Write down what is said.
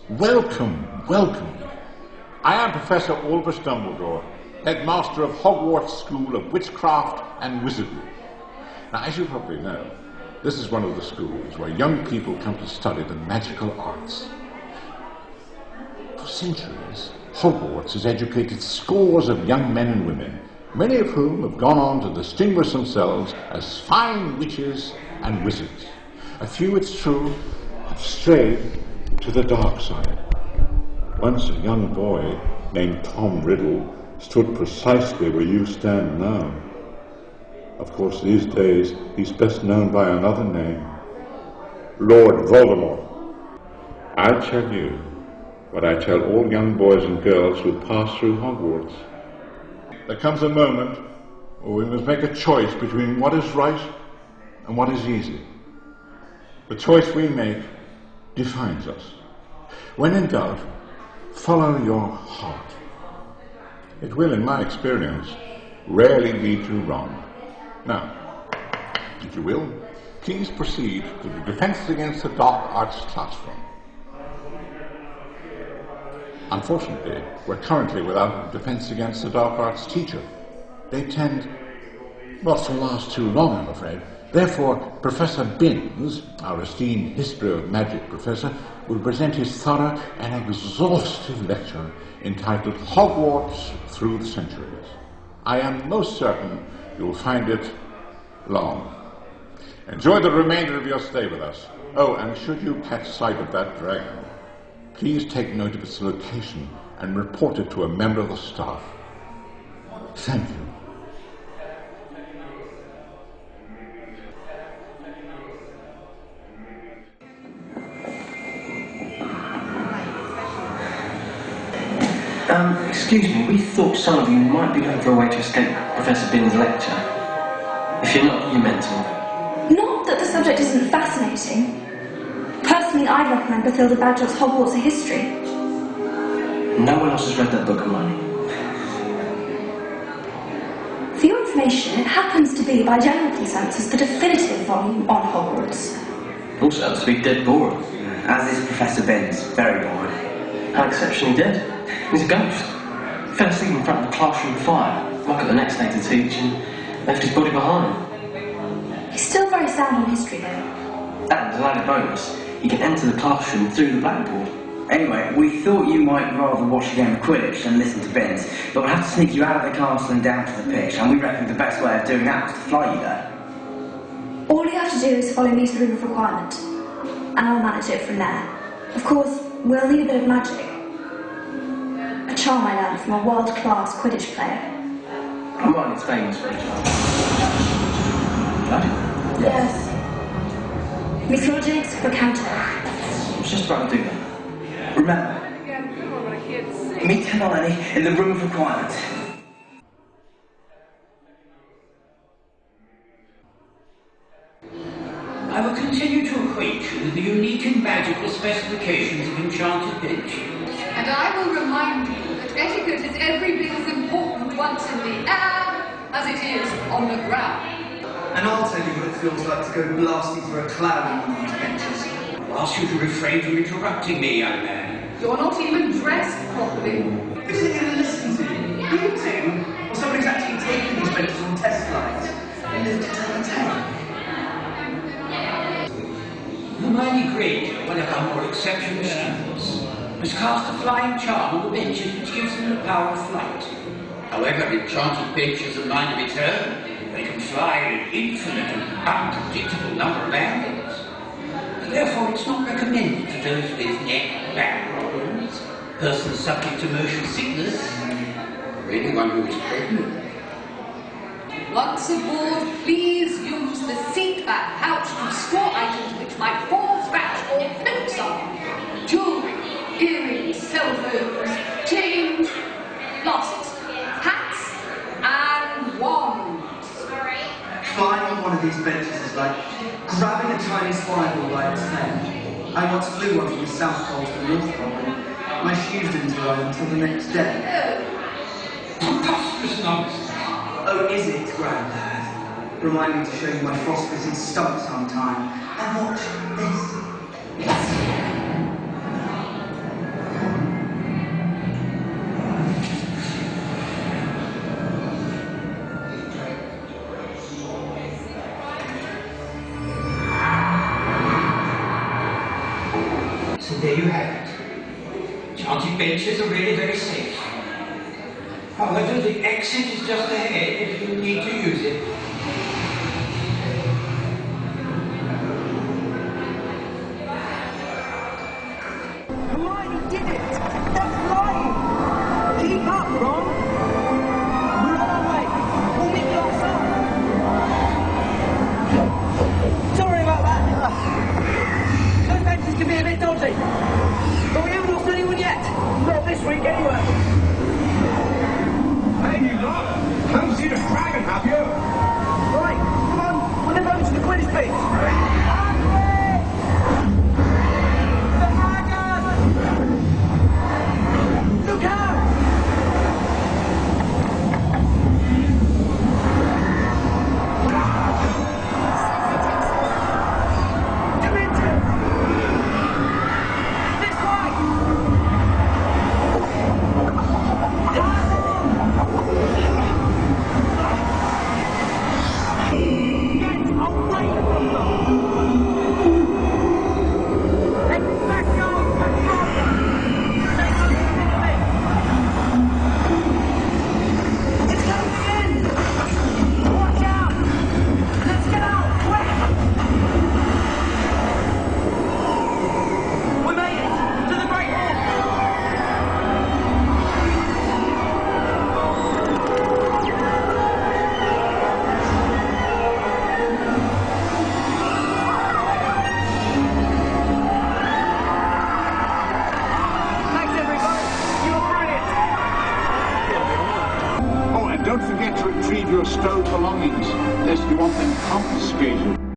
Welcome, welcome. I am Professor Dumbledore, Headmaster of Hogwarts School of Witchcraft and Wizardry. Now, as you probably know, this is one of the schools where young people come to study the magical arts. For centuries, Hogwarts has educated scores of young men and women, many of whom have gone on to distinguish themselves as fine witches and wizards. A few, it's true, have strayed to the dark side. Once a young boy named Tom Riddle stood precisely where you stand now. Of course, these days, he's best known by another name, Lord Voldemort. I tell you what I tell all young boys and girls who pass through Hogwarts. There comes a moment where we must make a choice between what is right and what is easy. The choice we make defines us. When in doubt, follow your heart. It will, in my experience, rarely lead you wrong. Now, if you will, please proceed to the Defense Against the Dark Arts classroom. Unfortunately, we're currently without a Defense Against the Dark Arts teacher. They tend not to last too long, I'm afraid. Therefore, Professor Binns, our esteemed History of Magic professor, will present his thorough and exhaustive lecture entitled Hogwarts Through the Centuries. I am most certain you'll find it long. Enjoy the remainder of your stay with us. Oh, and should you catch sight of that dragon, please take note of its location and report it to a member of the staff. Thank you. Excuse me, we thought some of you might be looking for a way to escape Professor Binns' lecture. If you're not, you're mental. Not that the subject isn't fascinating. Personally, I'd recommend Bathilda Bagshot's Hogwarts: A History. No one else has read that book, Hermione. For your information, it happens to be, by general consensus, the definitive volume on Hogwarts. Also happens to be dead boring. As is Professor Binns, very boring. How exceptionally dead. He's a ghost. Fell asleep in front of the classroom fire, woke up the next day to teach and left his body behind. He's still very sound on history, though. And as an added bonus, he can enter the classroom through the blackboard. Anyway, we thought you might rather watch a game of Quidditch than listen to Binns, but we'll have to sneak you out of the castle and down to the pitch, and we reckon the best way of doing that is to fly you there. All you have to do is follow me to the room of requirement, and I'll manage it from there. Of course, we'll need a bit of magic. A charm I learned from a world-class Quidditch player. Hermione's famous for a charm. Right? Yes. Mythologics for counter. I was just about to do that. Remember, meet Hermione in the room of requirement. I will continue to acquaint you with the unique and magical specifications of enchanted benches. And I will remind you that etiquette is every bit as important once in the air as it is on the ground. And I'll tell you what it feels like to go blasting through a cloud on these benches. I'll ask you to refrain from interrupting me, young man. You're not even dressed properly. Who's it going to listen to? You two? Or somebody's actually taking these benches on test flights and lived to tell the tale? Hermione Granger, one of our more exceptional students, has cast a flying charm on the benches which gives them the power of flight. However, enchanted benches are mine of its own. They can fly an infinite and unpredictable number of angles. Therefore, it's not recommended for those with neck, back problems, persons subject to motion sickness, or anyone who is pregnant. Once aboard, please use the seat back pouch to store items which might fall, scratch, or flip some. Jewelry, earrings, cell phones, change, glasses, hats, and wands. Flying on one of these benches is like grabbing a tiny spiral by its tail. I once flew one from the South Pole to the North Pole, and my shoes didn't arrive until the next day. Preposterous nonsense. Oh, is it, Grandad? Remind me to show you my frostbitten stump sometime. And watch this. there you have it. Enchanted benches are really very safe. However, the exit is just ahead if you need to use it. Hermione did it! That's flying! Keep up, Ron! We're on our way! We'll meet you outside! Sorry about that! Those benches can be a bit dodgy! But we haven't lost anyone yet! Not this week, anyway! Hey, you lot! Haven't seen a dragon, have you? Right, come on! We'll never over to the Quidditch pitch! Look out! Demented! This way! Get away from them! Let back go and drop them! Take them to the pit! It's coming in! Watch out! Let's get out! Quick! We made it! To the Great Hall! Thanks, everybody! You were brilliant! Oh, and don't forget to retrieve your stolen belongings, lest you want them confiscated.